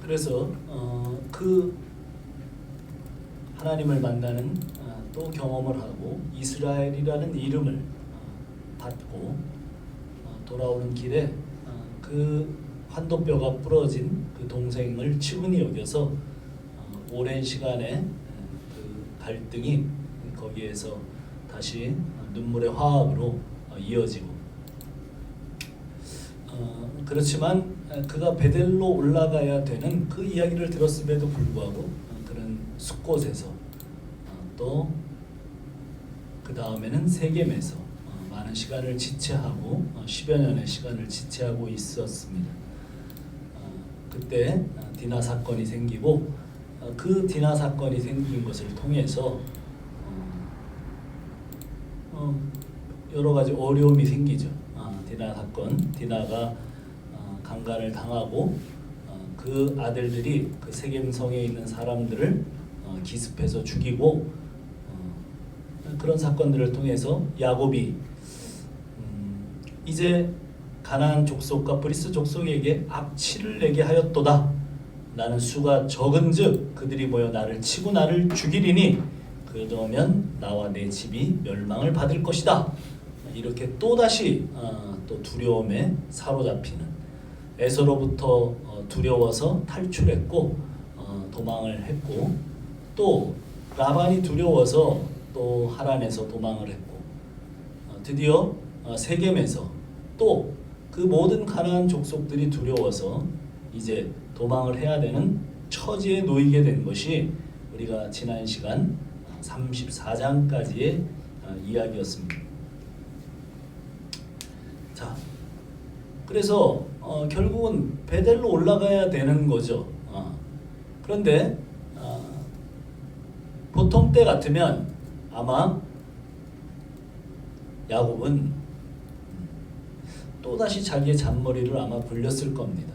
그래서 그 하나님을 만나는 또 경험을 하고 이스라엘이라는 이름을 받고 돌아오는 길에 그 환도뼈가 부러진 그 동생을 치근히 여겨서 오랜 시간의 그 갈등이 거기에서 다시 눈물의 화합으로 이어지고, 그렇지만 그가 베델로 올라가야 되는 그 이야기를 들었음에도 불구하고 그는 숫곳에서 또 그 다음에는 세겜에서 많은 시간을 지체하고 10여 년의 시간을 지체하고 있었습니다. 그때 디나 사건이 생기고 그 디나 사건이 생긴 것을 통해서 여러 가지 어려움이 생기죠. 디나 사건, 디나가 강간을 당하고 그 아들들이 그 세겜성에 있는 사람들을 기습해서 죽이고, 그런 사건들을 통해서 야곱이 이제 가나안 족속과 브리스 족속에게 악취를 내게 하였도다. 나는 수가 적은즉 그들이 모여 나를 치고 나를 죽이리니 그러면 나와 내 집이 멸망을 받을 것이다. 이렇게 또다시 또 두려움에 사로잡히는, 에서로부터 두려워서 탈출했고 도망을 했고, 또 라반이 두려워서 또 하란에서 도망을 했고, 드디어 세겜에서 또 그 모든 가나안 족속들이 두려워서 이제 도망을 해야 되는 처지에 놓이게 된 것이 우리가 지난 시간 34장까지의 이야기였습니다. 자, 그래서 결국은 베델로 올라가야 되는 거죠. 그런데 보통 때 같으면 아마 야곱은 또다시 자기의 잔머리를 아마 굴렸을 겁니다.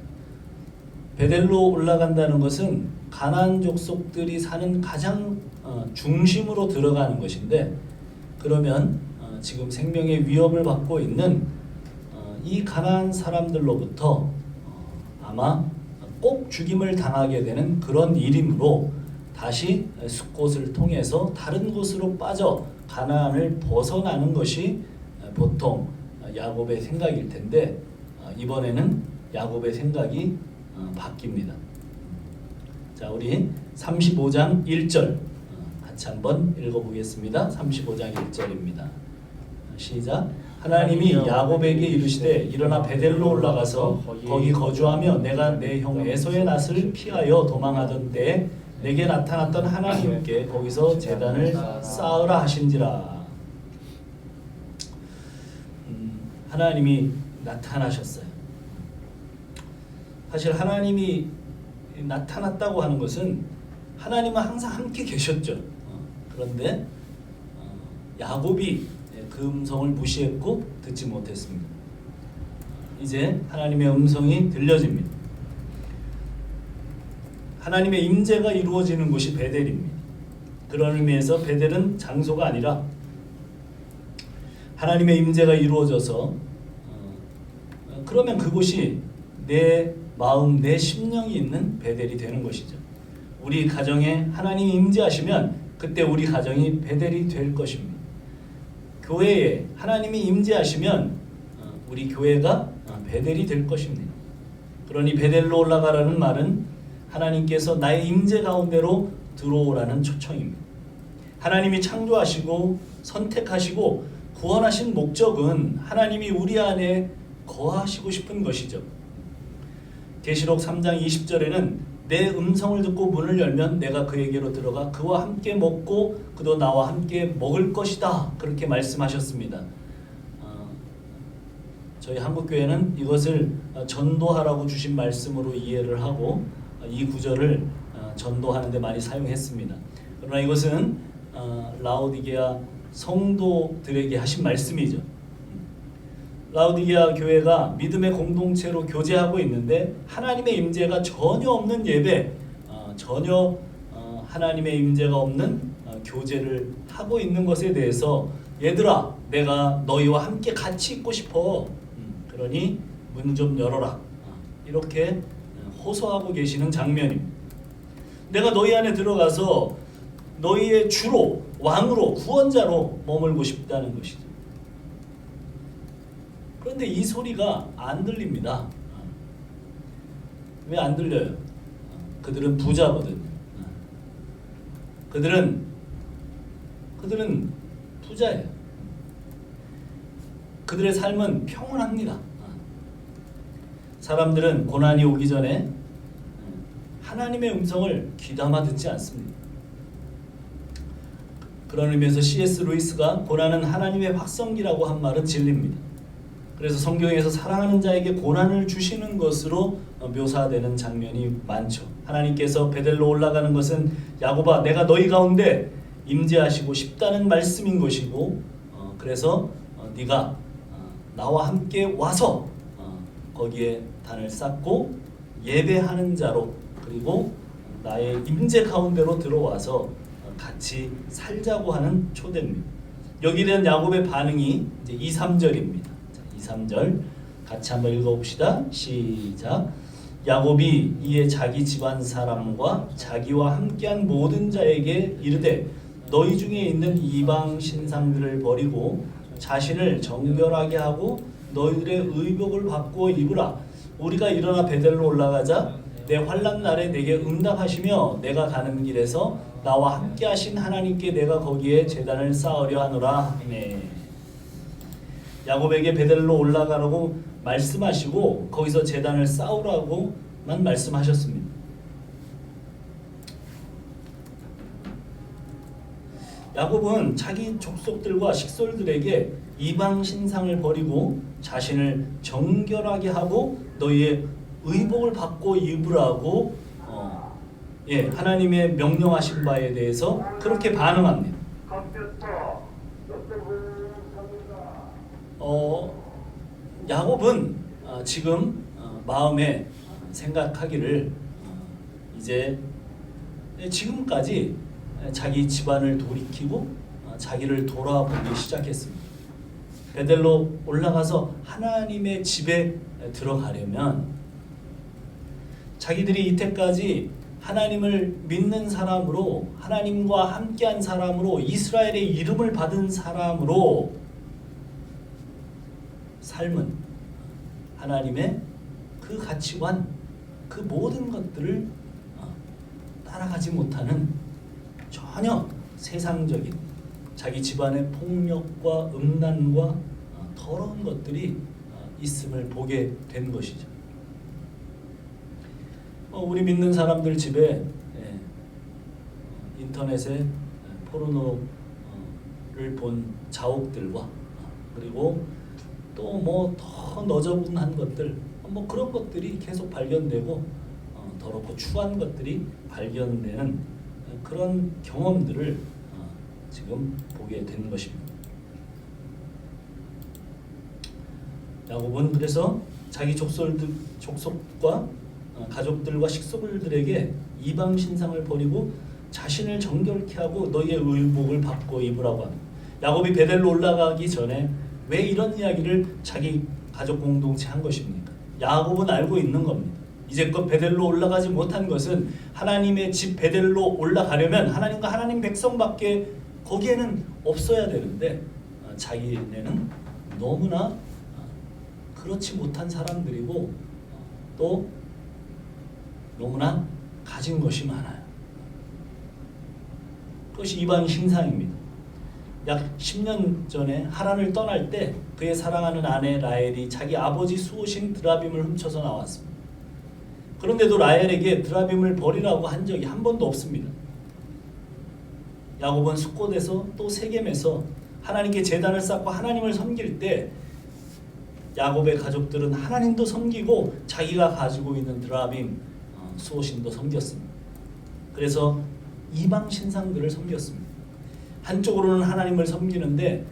베델로 올라간다는 것은 가나안 족속들이 사는 가장 중심으로 들어가는 것인데, 그러면 지금 생명의 위협을 받고 있는 이 가나안 사람들로부터 아마 꼭 죽임을 당하게 되는 그런 일이므로 다시 숫곳을 통해서 다른 곳으로 빠져 가나안을 벗어나는 것이 보통 야곱의 생각일 텐데, 이번에는 야곱의 생각이 바뀝니다. 자, 우리 35장 1절 같이 한번 읽어보겠습니다. 35장 1절입니다. 시작. 하나님이 야곱에게 이르시되 일어나 베델로 올라가서 거기 거주하며 내가 내 형 에서의 낫을 피하여 도망하던 때에 내게 나타났던 하나님께 거기서 제단을 쌓으라 하신지라. 하나님이 나타나셨어요. 사실 하나님이 나타났다고 하는 것은 하나님은 항상 함께 계셨죠. 그런데 야곱이 그 음성을 무시했고 듣지 못했습니다. 이제 하나님의 음성이 들려집니다. 하나님의 임재가 이루어지는 곳이 베델입니다. 그런 의미에서 베델은 장소가 아니라 하나님의 임재가 이루어져서 그러면 그곳이 내 마음, 내 심령이 있는 베델이 되는 것이죠. 우리 가정에 하나님이 임재하시면 그때 우리 가정이 베델이 될 것입니다. 교회에 하나님이 임재하시면 우리 교회가 베델이 될 것입니다. 그러니 베델로 올라가라는 말은 하나님께서 나의 임재 가운데로 들어오라는 초청입니다. 하나님이 창조하시고 선택하시고 구원하신 목적은 하나님이 우리 안에 거하시고 싶은 것이죠. 계시록 3장 20절에는 내 음성을 듣고 문을 열면 내가 그에게로 들어가 그와 함께 먹고 그도 나와 함께 먹을 것이다. 그렇게 말씀하셨습니다. 저희 한국교회는 이것을 전도하라고 주신 말씀으로 이해를 하고 이 구절을 전도하는 데 많이 사용했습니다. 그러나 이것은 라오디게아 성도들에게 하신 말씀이죠. 라오디게아 교회가 믿음의 공동체로 교제하고 있는데 하나님의 임재가 전혀 없는 예배, 전혀 하나님의 임재가 없는 교제를 하고 있는 것에 대해서 얘들아, 내가 너희와 함께 같이 있고 싶어. 그러니 문 좀 열어라. 이렇게 호소하고 계시는 장면입니다. 내가 너희 안에 들어가서 너희의 주로, 왕으로, 구원자로 머물고 싶다는 것이죠. 그런데 이 소리가 안 들립니다. 왜 안 들려요? 그들은 부자거든요. 그들은 부자예요. 그들의 삶은 평온합니다. 사람들은 고난이 오기 전에 하나님의 음성을 귀담아 듣지 않습니다. 그런 의미에서 C.S. 루이스가 고난은 하나님의 확성기라고 한 말은 진리입니다. 그래서 성경에서 사랑하는 자에게 고난을 주시는 것으로 묘사되는 장면이 많죠. 하나님께서 베델로 올라가는 것은 야곱아 내가 너희 가운데 임재하시고 싶다는 말씀인 것이고 그래서 네가 나와 함께 와서 거기에 단을 쌓고 예배하는 자로 그리고 나의 임재 가운데로 들어와서 같이 살자고 하는 초대입니다. 여기에 대한 야곱의 반응이 이제 2, 3절입니다. 2, 3절 같이 한번 읽어봅시다. 시작. 야곱이 이에 자기 집안 사람과 자기와 함께한 모든 자에게 이르되 너희 중에 있는 이방 신상들을 버리고 자신을 정결하게 하고 너희들의 의복을 바꾸어 입으라. 우리가 일어나 베델로 올라가자. 내 환난 날에 내게 응답하시며 내가 가는 길에서 나와 함께 하신 하나님께 내가 거기에 제단을 쌓으려 하노라. 네. 야곱에게 베델로 올라가라고 말씀하시고 거기서 제단을 쌓으라고만 말씀하셨습니다. 야곱은 자기 족속들과 식솔들에게 이방 신상을 버리고 자신을 정결하게 하고 너희의 의복을 받고 입으라고 하나님의 명령하신 바에 대해서 그렇게 반응합니다. 야곱은 지금 마음에 생각하기를 이제 지금까지 자기 집안을 돌이키고 자기를 돌아보기 시작했습니다. 베델로 올라가서 하나님의 집에 들어가려면 자기들이 이때까지 하나님을 믿는 사람으로 하나님과 함께한 사람으로 이스라엘의 이름을 받은 사람으로 삶은 하나님의 그 가치관 그 모든 것들을 따라가지 못하는 전혀 세상적인 자기 집안의 폭력과 음란과 더러운 것들이 있음을 보게 된 것이죠. 우리 믿는 사람들 집에 인터넷에 포르노를 본 자옥들과 그리고 또 뭐 더 너저분한 것들 그런 것들이 계속 발견되고 더럽고 추한 것들이 발견되는 그런 경험들을 지금 보게 된 것입니다. 야곱은 그래서 자기 족속과 가족들과 식솔들에게 이방 신상을 버리고 자신을 정결케 하고 너희의 의복을 받고 입으라고 합니다. 야곱이 베델로 올라가기 전에 왜 이런 이야기를 자기 가족 공동체 한 것입니까? 야곱은 알고 있는 겁니다. 이제껏 베델로 올라가지 못한 것은 하나님의 집 베델로 올라가려면 하나님과 하나님 백성밖에 거기에는 없어야 되는데 자기네는 너무나 그렇지 못한 사람들이고 또 너무나 가진 것이 많아요. 그것이 이방 신상입니다. 약 10년 전에 하란을 떠날 때 그의 사랑하는 아내 라헬이 자기 아버지 수호신 드라빔을 훔쳐서 나왔습니다. 그런데도 라헬에게 드라빔을 버리라고 한 적이 한 번도 없습니다. 야곱은 숫곳에서 또 세겜에서 하나님께 제단을 쌓고 하나님을 섬길 때 야곱의 가족들은 하나님도 섬기고 자기가 가지고 있는 드라빔 수호신도 섬겼습니다. 그래서 이방 신상들을 섬겼습니다. 한쪽으로는 하나님을 섬기는데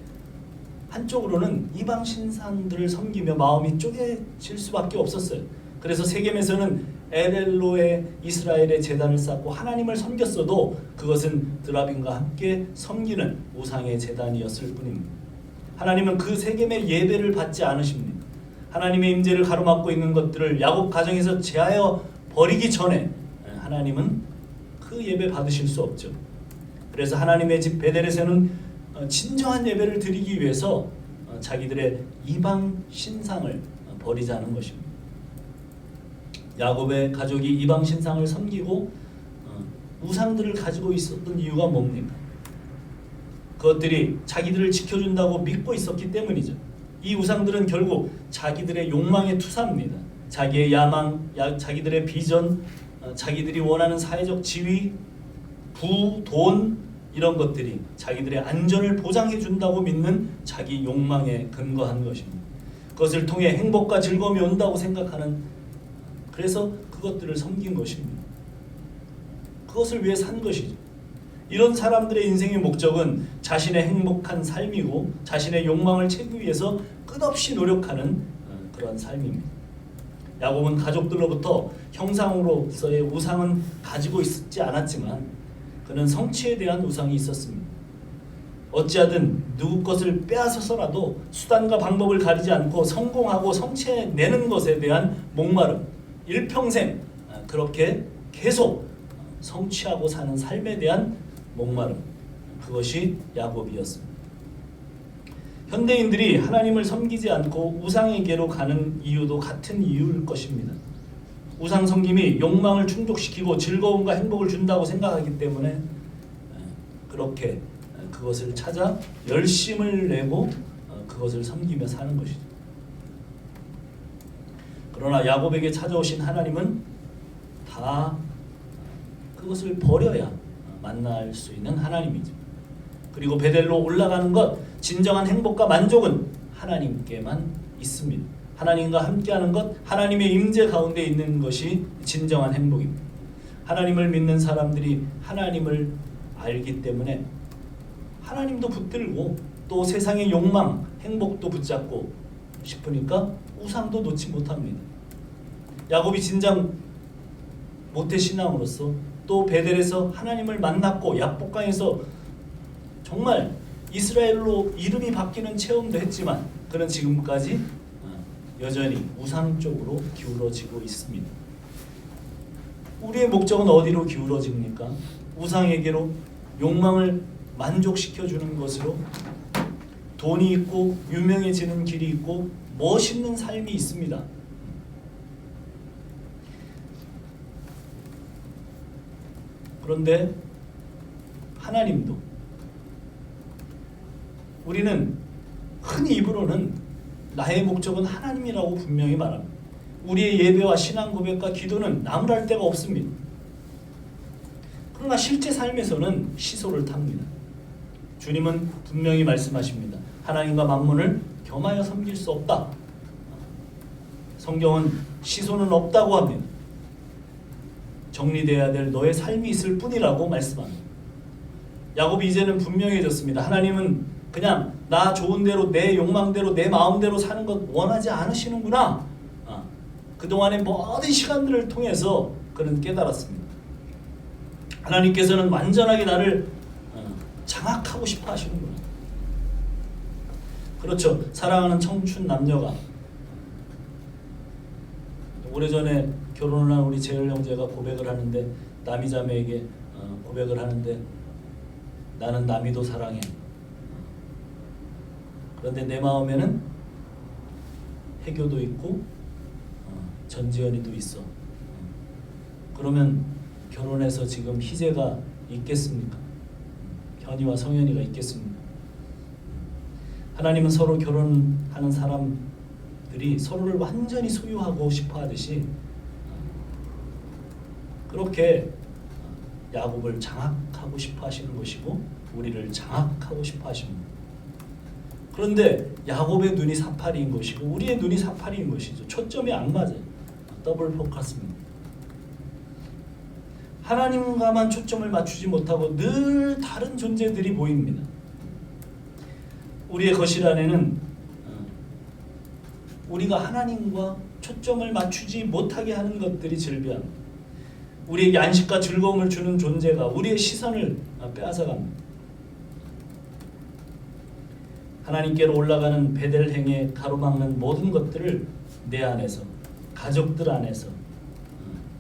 한쪽으로는 이방 신상들을 섬기며 마음이 쪼개질 수밖에 없었어요. 그래서 세겜에서는 엘엘로의 이스라엘의 제단을 쌓고 하나님을 섬겼어도 그것은 드라빔과 함께 섬기는 우상의 제단이었을 뿐입니다. 하나님은 그 세겜의 예배를 받지 않으십니다. 하나님의 임재를 가로막고 있는 것들을 야곱 가정에서 제하여 버리기 전에 하나님은 그 예배 받으실 수 없죠. 그래서 하나님의 집 베델에서는 진정한 예배를 드리기 위해서 자기들의 이방 신상을 버리자는 것입니다. 야곱의 가족이 이방 신상을 섬기고 우상들을 가지고 있었던 이유가 뭡니까? 그것들이 자기들을 지켜준다고 믿고 있었기 때문이죠. 이 우상들은 결국 자기들의 욕망의 투사입니다. 자기의 야망, 자기들의 비전, 자기들이 원하는 사회적 지위, 부, 돈 이런 것들이 자기들의 안전을 보장해 준다고 믿는 자기 욕망에 근거한 것입니다. 그것을 통해 행복과 즐거움이 온다고 생각하는, 그래서 그것들을 섬긴 것입니다. 그것을 위해 산 것이죠. 이런 사람들의 인생의 목적은 자신의 행복한 삶이고 자신의 욕망을 채우기 위해서 끝없이 노력하는 그런 삶입니다. 야곱은 가족들로부터 형상으로서의 우상은 가지고 있지 않았지만 그는 성취에 대한 우상이 있었습니다. 어찌하든 누구 것을 빼앗아서라도 수단과 방법을 가리지 않고 성공하고 성취해내는 것에 대한 목마름, 일평생 그렇게 계속 성취하고 사는 삶에 대한 목마름, 그것이 야곱이었습니다. 현대인들이 하나님을 섬기지 않고 우상에게로 가는 이유도 같은 이유일 것입니다. 우상 섬김이 욕망을 충족시키고 즐거움과 행복을 준다고 생각하기 때문에 그렇게 그것을 찾아 열심을 내고 그것을 섬기며 사는 것이죠. 그러나 야곱에게 찾아오신 하나님은 다 그것을 버려야 만날 수 있는 하나님이죠. 그리고 베델로 올라가는 것, 진정한 행복과 만족은 하나님께만 있습니다. 하나님과 함께하는 것, 하나님의 임재 가운데 있는 것이 진정한 행복입니다. 하나님을 믿는 사람들이 하나님을 알기 때문에 하나님도 붙들고 또 세상의 욕망, 행복도 붙잡고 싶으니까 우상도 놓지 못합니다. 야곱이 진정 모태신앙으로서 또 베델에서 하나님을 만났고 야복강에서 정말 이스라엘로 이름이 바뀌는 체험도 했지만 그는 지금까지 여전히 우상 쪽으로 기울어지고 있습니다. 우리의 목적은 어디로 기울어집니까? 우상에게로, 욕망을 만족시켜주는 것으로. 돈이 있고 유명해지는 길이 있고 멋있는 삶이 있습니다. 그런데 하나님도, 우리는 흔히 입으로는 나의 목적은 하나님이라고 분명히 말합니다. 우리의 예배와 신앙 고백과 기도는 나무랄 데가 없습니다. 그러나 실제 삶에서는 시소를 탑니다. 주님은 분명히 말씀하십니다. 하나님과 만몬을 겸하여 섬길 수 없다. 성경은 시소는 없다고 합니다. 정리되어야 될 너의 삶이 있을 뿐이라고 말씀합니다. 야곱이 이제는 분명해졌습니다. 하나님은 그냥 나 좋은 대로 내 욕망대로 내 마음대로 사는 것 원하지 않으시는구나. 그동안의 모든 시간들을 통해서 그는 깨달았습니다. 하나님께서는 완전하게 나를 장악하고 싶어 하시는구나. 그렇죠. 사랑하는 청춘 남녀가 오래전에 결혼을 한 우리 재열 형제가 고백을 하는데, 남이 자매에게 고백을 하는데, 나는 남이도 사랑해. 그런데 내 마음에는 해교도 있고 전지현이도 있어. 그러면 결혼해서 지금 희재가 있겠습니까? 현이와 성현이가 있겠습니까? 하나님은 서로 결혼하는 사람들이 서로를 완전히 소유하고 싶어 하듯이 그렇게 야곱을 장악하고 싶어 하시는 것이고 우리를 장악하고 싶어 하십니다. 그런데 야곱의 눈이 사파리인 것이고 우리의 눈이 사파리인 것이죠. 초점이 안 맞아요. 더블 포커스입니다. 하나님과만 초점을 맞추지 못하고 늘 다른 존재들이 보입니다. 우리의 거실 안에는 우리가 하나님과 초점을 맞추지 못하게 하는 것들이 즐비합니다. 우리에게 안식과 즐거움을 주는 존재가 우리의 시선을 빼앗아갑니다. 하나님께로 올라가는 베델행에 가로막는 모든 것들을 내 안에서, 가족들 안에서,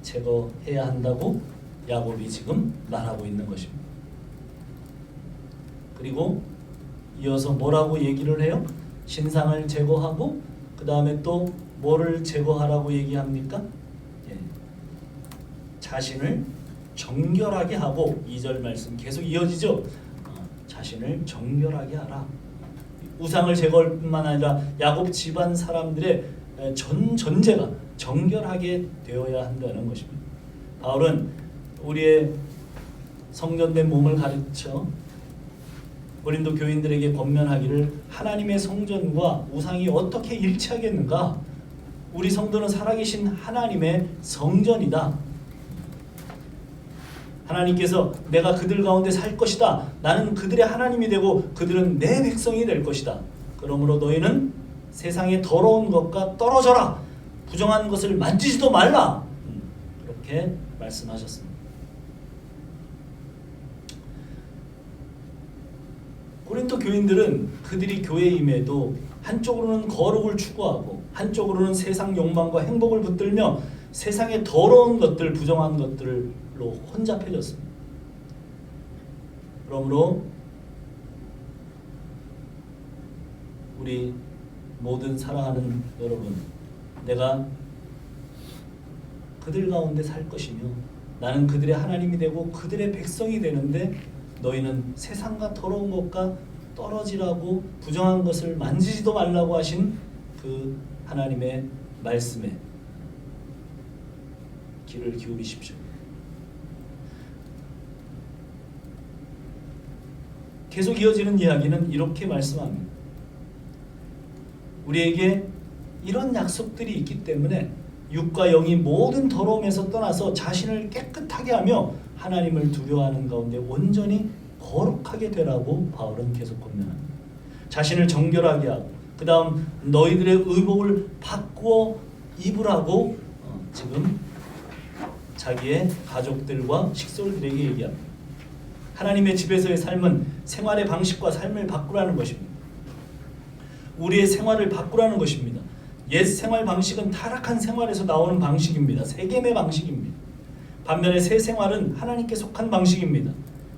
제거해야 한다고 야곱이 지금 말하고 있는 것입니다. 그리고 이어서 뭐라고 얘기를 해요? 신상을 제거하고 그 다음에 또 뭐를 제거하라고 얘기합니까? 예. 자신을 정결하게 하고 2절 말씀 계속 이어지죠. 자신을 정결하게 하라. 우상을 제거할 뿐만 아니라 야곱 집안 사람들의 전제가 정결하게 되어야 한다는 것입니다. 바울은 우리의 성전된 몸을 가르쳐 고린도 교인들에게 권면하기를 하나님의 성전과 우상이 어떻게 일치하겠는가? 우리 성도는 살아계신 하나님의 성전이다. 하나님께서 내가 그들 가운데 살 것이다. 나는 그들의 하나님이 되고 그들은 내 백성이 될 것이다. 그러므로 너희는 세상의 더러운 것과 떨어져라. 부정한 것을 만지지도 말라. 그렇게 말씀하셨습니다. 고린도 교인들은 그들이 교회에 임해도 한쪽으로는 거룩을 추구하고 한쪽으로는 세상 욕망과 행복을 붙들며 세상의 더러운 것들, 부정한 것들로 혼잡해졌습니다. 그러므로 우리 모든 사랑하는 여러분, 내가 그들 가운데 살 것이며 나는 그들의 하나님이 되고 그들의 백성이 되는데 너희는 세상과 더러운 것과 떨어지라고 부정한 것을 만지지도 말라고 하신 그 하나님의 말씀에 귀를 기울이십시오. 계속 이어지는 이야기는 이렇게 말씀합니다. 우리에게 이런 약속들이 있기 때문에 육과 영이 모든 더러움에서 떠나서 자신을 깨끗하게 하며 하나님을 두려워하는 가운데 온전히 거룩하게 되라고 바울은 계속 권면합니다. 자신을 정결하게 하고 그 다음 너희들의 의복을 바꾸어 입으라고 지금 자기의 가족들과 식솔들에게 얘기합니다. 하나님의 집에서의 삶은 생활의 방식과 삶을 바꾸라는 것입니다. 우리의 생활을 바꾸라는 것입니다. 옛 생활 방식은 타락한 생활에서 나오는 방식입니다. 세겜의 방식입니다. 반면에 새 생활은 하나님께 속한 방식입니다.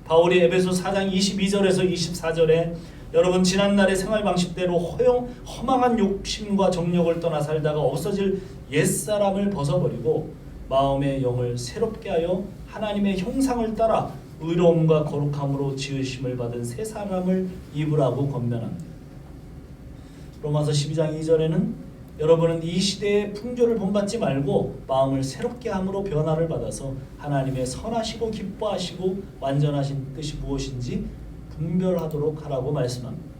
바울이 에베소 4장 22절에서 24절에 여러분 지난날의 생활 방식대로 허망한 욕심과 정욕을 떠나 살다가 없어질 옛사람을 벗어버리고 마음의 영을 새롭게 하여 하나님의 형상을 따라 의로움과 거룩함으로 지으심을 받은 새 사람을 입으라고 권면합니다. 로마서 12장 2절에는 여러분은 이 시대의 풍조를 본받지 말고 마음을 새롭게 함으로 변화를 받아서 하나님의 선하시고 기뻐하시고 완전하신 뜻이 무엇인지 분별하도록 하라고 말씀합니다.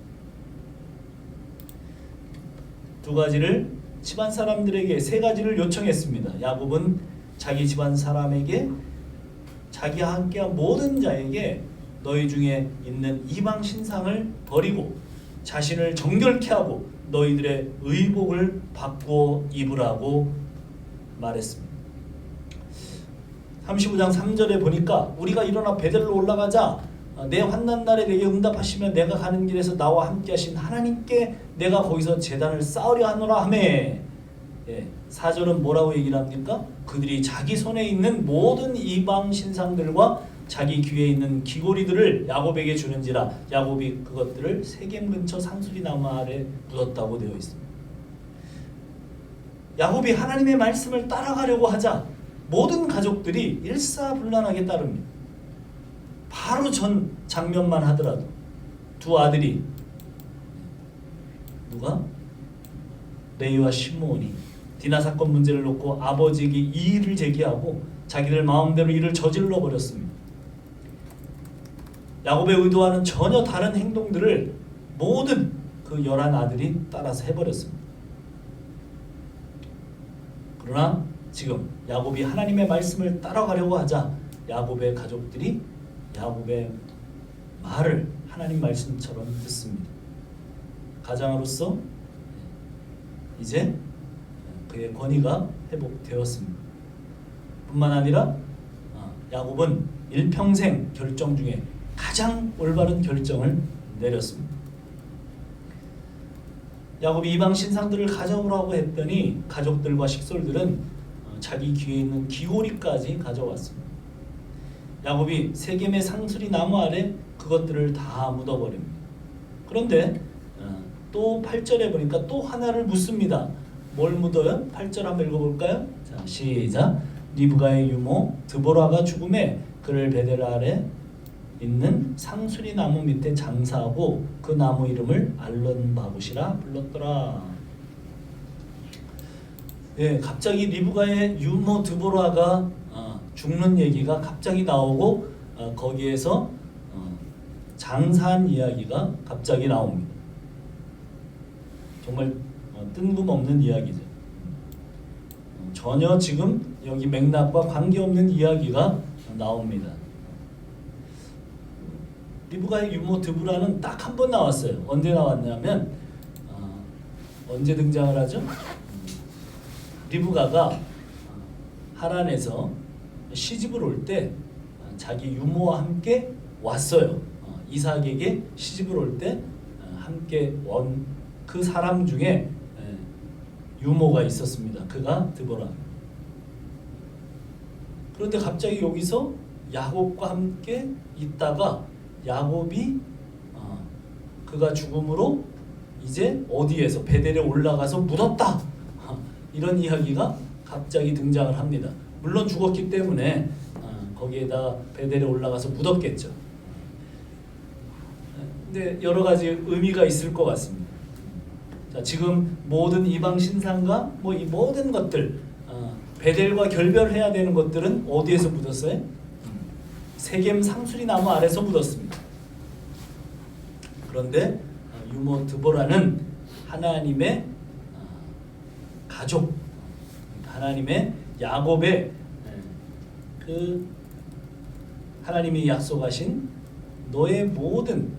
두 가지를 집안 사람들에게 세 가지를 요청했습니다. 야곱은 자기 집안 사람에게 자기와 함께한 모든 자에게 너희 중에 있는 이방 신상을 버리고 자신을 정결케 하고 너희들의 의복을 바꾸어 입으라고 말했습니다. 35장 3절에 보니까 우리가 일어나 베델로 올라가자 내 환난 날에 내게 응답하시며 내가 가는 길에서 나와 함께 하신 하나님께 내가 거기서 제단을 쌓으려 하노라 하며 4절은 뭐라고 얘기를 합니까? 그들이 자기 손에 있는 모든 이방 신상들과 자기 귀에 있는 귀고리들을 야곱에게 주는지라 야곱이 그것들을 세겜 근처 상수리 나무 아래 묻었다고 되어 있습니다. 야곱이 하나님의 말씀을 따라가려고 하자 모든 가족들이 일사불란하게 따릅니다. 바로 전 장면만 하더라도 두 아들이 누가? 레이와 시므온이 디나 사건 문제를 놓고 아버지에게 이의를 제기하고 자기들 마음대로 일을 저질러 버렸습니다. 야곱의 의도와는 전혀 다른 행동들을 모든 그 11아들이 따라서 해버렸습니다. 그러나 지금 야곱이 하나님의 말씀을 따라가려고 하자 야곱의 가족들이 야곱의 말을 하나님 말씀처럼 듣습니다. 가장으로서 이제 그의 권위가 회복되었습니다. 뿐만 아니라 야곱은 일평생 결정 중에 가장 올바른 결정을 내렸습니다. 야곱이 이방 신상들을 가져오라고 했더니 가족들과 식솔들은 자기 귀에 있는 귀고리까지 가져왔습니다. 야곱이 세겜의 상수리 나무 아래 그것들을 다 묻어버립니다. 그런데 또 8절에 보니까 또 하나를 묻습니다. 뭘 묻어요? 8절 한번 읽어볼까요? 자, 시작. 리브가의 유모 드보라가 죽음에 그를 베델 아래 있는 상수리 나무 밑에 장사하고 그 나무 이름을 알론바굿이라 불렀더라. 예, 갑자기 리브가의 유모 드보라가 죽는 얘기가 갑자기 나오고 거기에서 장사한 이야기가 갑자기 나옵니다. 정말 뜬금없는 이야기죠. 전혀 지금 여기 맥락과 관계없는 이야기가 나옵니다. 리브가의 유모 드보라는 딱 한 번 나왔어요. 언제 나왔냐면 언제 등장을 하죠? 리브가가 하란에서 시집을 올 때 자기 유모와 함께 왔어요. 이삭에게 시집을 올 때 함께 온 그 사람 중에 유모가 있었습니다. 그가 드보라. 그런데 갑자기 여기서 야곱과 함께 있다가 야곱이 그가 죽음으로 이제 어디에서 베델에 올라가서 묻었다. 이런 이야기가 갑자기 등장을 합니다. 물론 죽었기 때문에 거기에다 베델에 올라가서 묻었겠죠. 근데 여러 가지 의미가 있을 것 같습니다. 자, 지금 모든 이방 신상과 뭐 이 모든 것들 베델과 결별해야 되는 것들은 어디에서 묻었어요? 세겜 상수리 나무 아래서 묻었습니다. 그런데 유모 드보라는 하나님의 가족, 하나님의 야곱의 그 하나님이 약속하신 너의 모든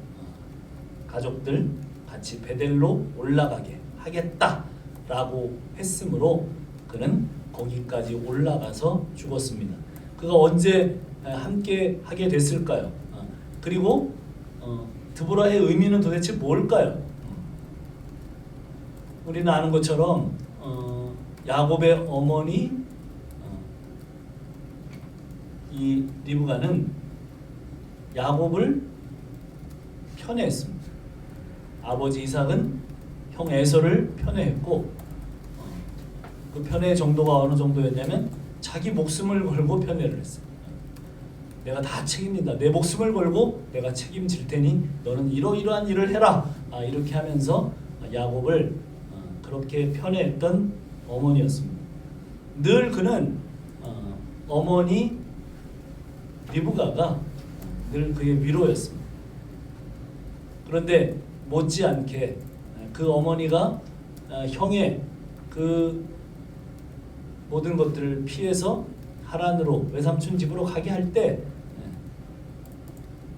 가족들 같이 베델로 올라가게 하겠다라고 했으므로 그는 거기까지 올라가서 죽었습니다. 그가 언제 함께 하게 됐을까요? 그리고 드보라의 의미는 도대체 뭘까요? 우리는 아는 것처럼 야곱의 어머니 이 리브가는 야곱을 편애했습니다. 아버지 이삭은 형 에서를 편애했고 그 편애 정도가 어느 정도였냐면 자기 목숨을 걸고 편애를 했어요. 내가 다 책임진다. 내 목숨을 걸고 내가 책임질 테니 너는 이러이러한 일을 해라. 이렇게 하면서 야곱을 그렇게 편애했던 어머니였습니다. 늘 그는 어머니 리브가가 늘 그의 위로였습니다. 그런데 못지않게 그 어머니가 형의 그 모든 것들을 피해서 하란으로 외삼촌 집으로 가게 할 때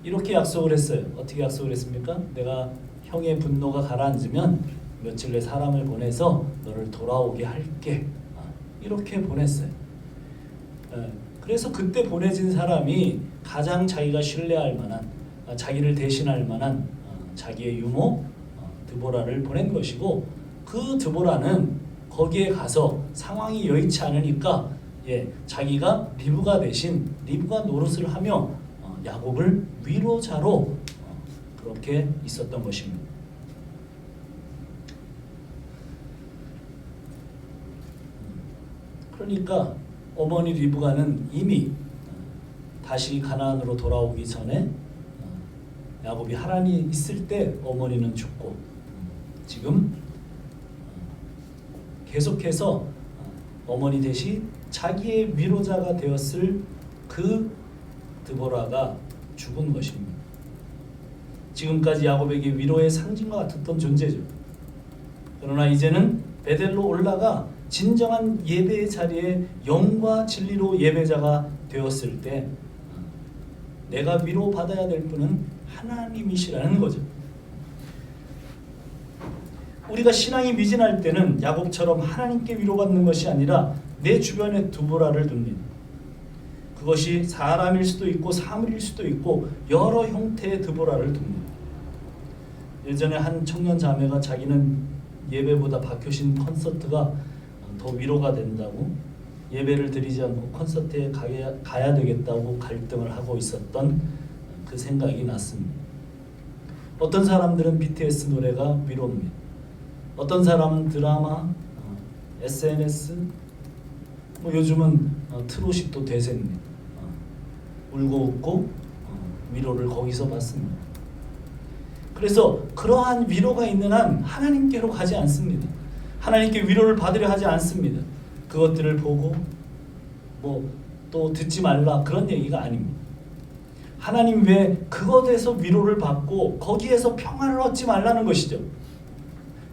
이렇게 약속을 했어요. 어떻게 약속을 했습니까? 내가 형의 분노가 가라앉으면 며칠 내 사람을 보내서 너를 돌아오게 할게. 이렇게 보냈어요. 그래서 그때 보내진 사람이 가장 자기가 신뢰할 만한 자기를 대신할 만한 자기의 유모 드보라를 보낸 것이고 그 드보라는 거기에 가서 상황이 여의치 않으니까 자기가 리브가 대신 리브가 노릇을 하며 야곱을 위로자로 그렇게 있었던 것입니다. 그러니까 어머니 리브가는 이미 다시 가나안으로 돌아오기 전에 야곱이 하란이 있을 때 어머니는 죽고 지금 계속해서 어머니 대신 자기의 위로자가 되었을 그 드보라가 죽은 것입니다. 지금까지 야곱에게 위로의 상징과 같았던 존재죠. 그러나 이제는 베델로 올라가 진정한 예배의 자리에 영과 진리로 예배자가 되었을 때 내가 위로받아야 될 분은 하나님이시라는 거죠. 우리가 신앙이 미진할 때는 야곱처럼 하나님께 위로받는 것이 아니라 내 주변에 드보라를 둡니다. 그것이 사람일 수도 있고 사물일 수도 있고 여러 형태의 드보라를 둡니다. 예전에 한 청년 자매가 자기는 예배보다 박효신 콘서트가 더 위로가 된다고 예배를 드리지 않고 콘서트에 가야 되겠다고 갈등을 하고 있었던 그 생각이 났습니다. 어떤 사람들은 BTS 노래가 위로입니다. 어떤 사람은 드라마, SNS, 뭐 요즘은 트롯이 또 대세입니다. 울고 웃고 위로를 거기서 받습니다. 그래서 그러한 위로가 있는 한 하나님께로 가지 않습니다. 하나님께 위로를 받으려 하지 않습니다. 그것들을 보고 뭐 또 듣지 말라 그런 얘기가 아닙니다. 하나님 외에 그것에서 위로를 받고 거기에서 평안을 얻지 말라는 것이죠.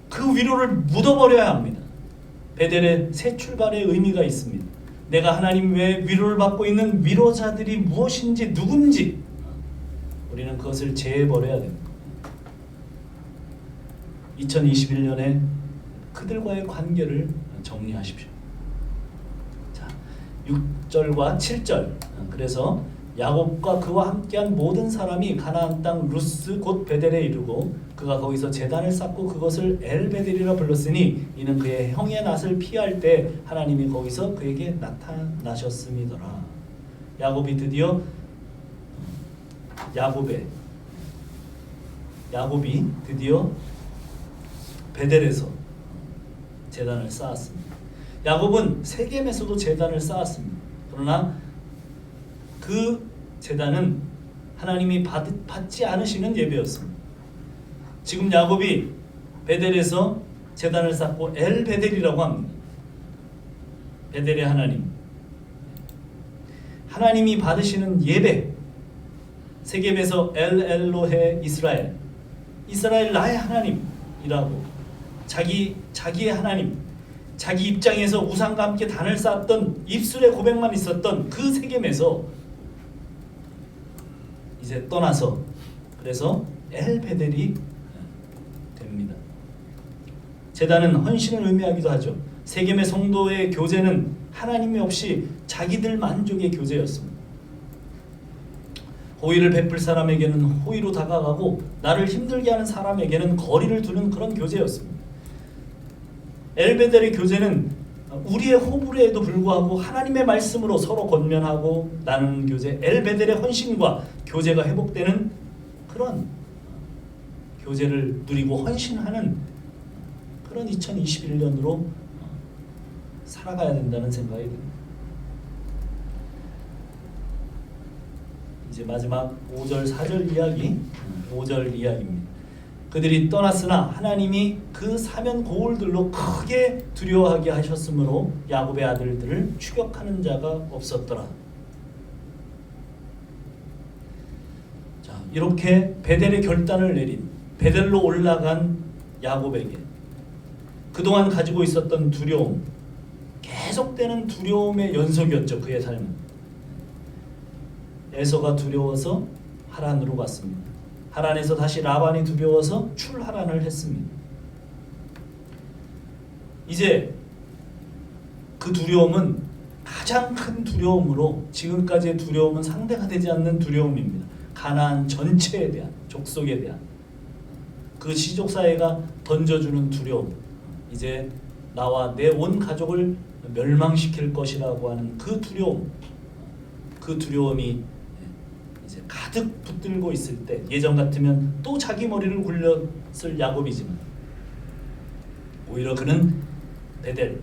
그 위로를 묻어버려야 합니다. 베델의 새 출발의 의미가 있습니다. 내가 하나님 외에 위로를 받고 있는 위로자들이 무엇인지 누군지 우리는 그것을 제해버려야 됩니다. 2021년에 그들과의 관계를 정리하십시오. 자, 6절과 7절. 그래서 야곱과 그와 함께한 모든 사람이 가나안 땅 루스 곧 베델에 이르고 그가 거기서 제단을 쌓고 그것을 엘베델이라 불렀으니 이는 그의 형의 낯을 피할 때 하나님이 거기서 그에게 나타나셨음이더라. 야곱이 드디어 베델에서 제단을 쌓았습니다. 야곱은 세겜에서도 제단을 쌓았습니다. 그러나 그 제단은 하나님이 받지 않으시는 예배였습니다. 지금 야곱이 베델에서 제단을 쌓고 엘베델이라고 합니다. 베델의 하나님, 하나님이 받으시는 예배, 세겜에서 엘로헤 이스라엘, 이스라엘 나의 하나님이라고 자기의 하나님, 자기 입장에서 우상과 함께 단을 쌓았던 입술의 고백만 있었던 그 세겜에서 이제 떠나서 그래서 엘베델이 됩니다. 제단은 헌신을 의미하기도 하죠. 세겜의 성도의 교제는 하나님이 없이 자기들 만족의 교제였습니다. 호의를 베풀 사람에게는 호의로 다가가고 나를 힘들게 하는 사람에게는 거리를 두는 그런 교제였습니다. 엘베델의 교제는 우리의 호불호에도 불구하고 하나님의 말씀으로 서로 권면하고 나누는 교제, 엘베델의 헌신과 교제가 회복되는 그런 교제를 누리고 헌신하는 그런 2021년으로 살아가야 된다는 생각이 듭니다. 이제 마지막 5절 4절 이야기, 5절 이야기입니다. 그들이 떠났으나 하나님이 그 사면 고울들로 크게 두려워하게 하셨으므로 야곱의 아들들을 추격하는 자가 없었더라. 자, 이렇게 베델의 결단을 내린 베델로 올라간 야곱에게 그동안 가지고 있었던 두려움, 계속되는 두려움의 연속이었죠. 그의 삶은. 에서가 두려워서 하란으로 갔습니다. 하란에서 다시 라반이 두려워서 출하란을 했습니다. 이제 그 두려움은 가장 큰 두려움으로 지금까지의 두려움은 상대가 되지 않는 두려움입니다. 가나안 전체에 대한, 족속에 대한 그 시족사회가 던져주는 두려움, 이제 나와 내 온 가족을 멸망시킬 것이라고 하는 그 두려움, 그 두려움이 이제 가득 붙들고 있을 때 예전 같으면 또 자기 머리를 굴렸을 야곱이지만 오히려 그는 베델,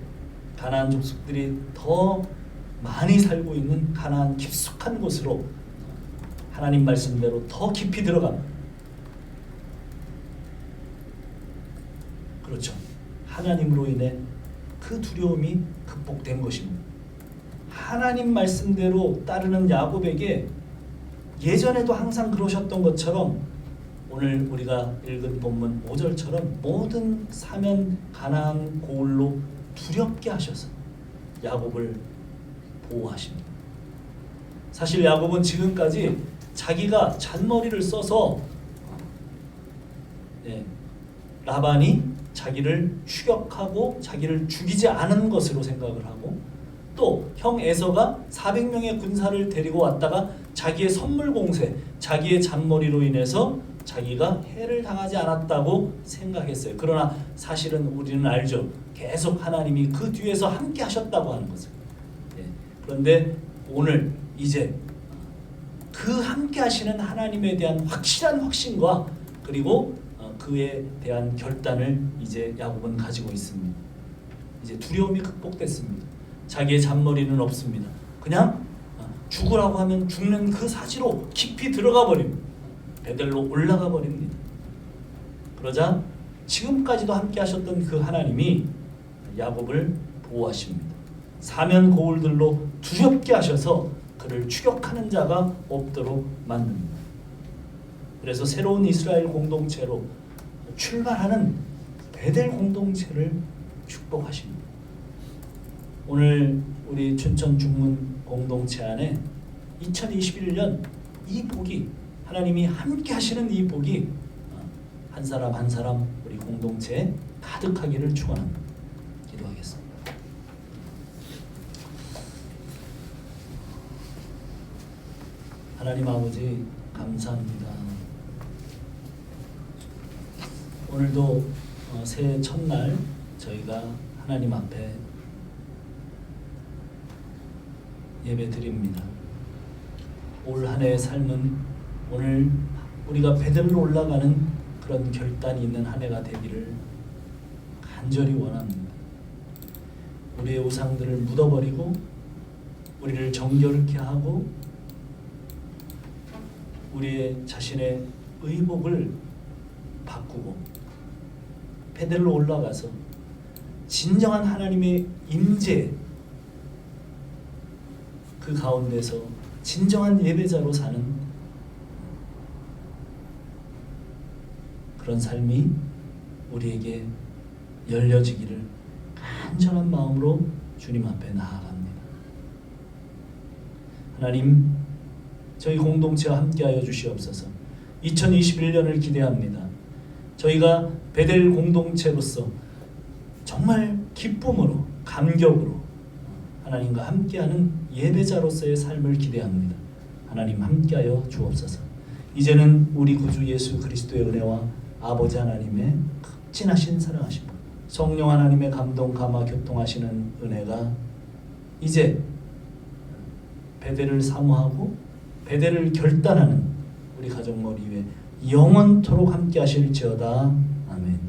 가나안 족속들이 더 많이 살고 있는 가나안 깊숙한 곳으로 하나님 말씀대로 더 깊이 들어갑니다. 그렇죠. 하나님으로 인해 그 두려움이 극복된 것입니다. 하나님 말씀대로 따르는 야곱에게 예전에도 항상 그러셨던 것처럼 오늘 우리가 읽은 본문 5절처럼 모든 사면 가나안 고을로 두렵게 하셔서 야곱을 보호하십니다. 사실 야곱은 지금까지 자기가 잔머리를 써서 라반이 자기를 추격하고 자기를 죽이지 않은 것으로 생각을 하고 또 형 에서가 400명의 군사를 데리고 왔다가 자기의 선물 공세, 자기의 잔머리로 인해서 자기가 해를 당하지 않았다고 생각했어요. 그러나 사실은 우리는 알죠. 계속 하나님이 그 뒤에서 함께 하셨다고 하는 것을. 예. 그런데 오늘 이제 그 함께 하시는 하나님에 대한 확실한 확신과 그리고 그에 대한 결단을 이제 야곱은 가지고 있습니다. 이제 두려움이 극복됐습니다. 자기의 잔머리는 없습니다. 그냥 죽으라고 하면 죽는 그 사지로 깊이 들어가 버립니다. 베델로 올라가 버립니다. 그러자 지금까지도 함께 하셨던 그 하나님이 야곱을 보호하십니다. 사면 고울들로 두렵게 하셔서 그를 추격하는 자가 없도록 만듭니다. 그래서 새로운 이스라엘 공동체로 출발하는 베델 공동체를 축복하십니다. 오늘 우리 춘천 중문 공동체 안에 2021년 이 복이, 하나님이 함께 하시는 이 복이 한 사람 한 사람 우리 공동체에 가득하기를 축원합니다. 기도하겠습니다. 하나님 아버지 감사합니다. 오늘도 새해 첫날 저희가 하나님 앞에 예배 드립니다. 올 한 해의 삶은 오늘 우리가 베델로 올라가는 그런 결단이 있는 한 해가 되기를 간절히 원합니다. 우리의 우상들을 묻어버리고 우리를 정결케 하고 우리의 자신의 의복을 바꾸고 베델로 올라가서 진정한 하나님의 임재 그 가운데서 진정한 예배자로 사는 그런 삶이 우리에게 열려지기를 간절한 마음으로 주님 앞에 나아갑니다. 하나님, 저희 공동체와 함께하여 주시옵소서. 2021년을 기대합니다. 저희가 베델 공동체로서 정말 기쁨으로 감격으로 하나님과 함께하는 예배자로서의 삶을 기대합니다. 하나님 함께하여 주옵소서. 이제는 우리 구주 예수 그리스도의 은혜와 아버지 하나님의 극진하신 사랑하심, 성령 하나님의 감동 감화 교통하시는 은혜가 이제 베델을 사모하고 베델을 결단하는 우리 가족머리 위에 영원토록 함께 하실지어다. 아멘.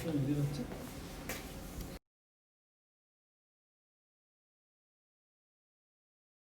좀 내렸지?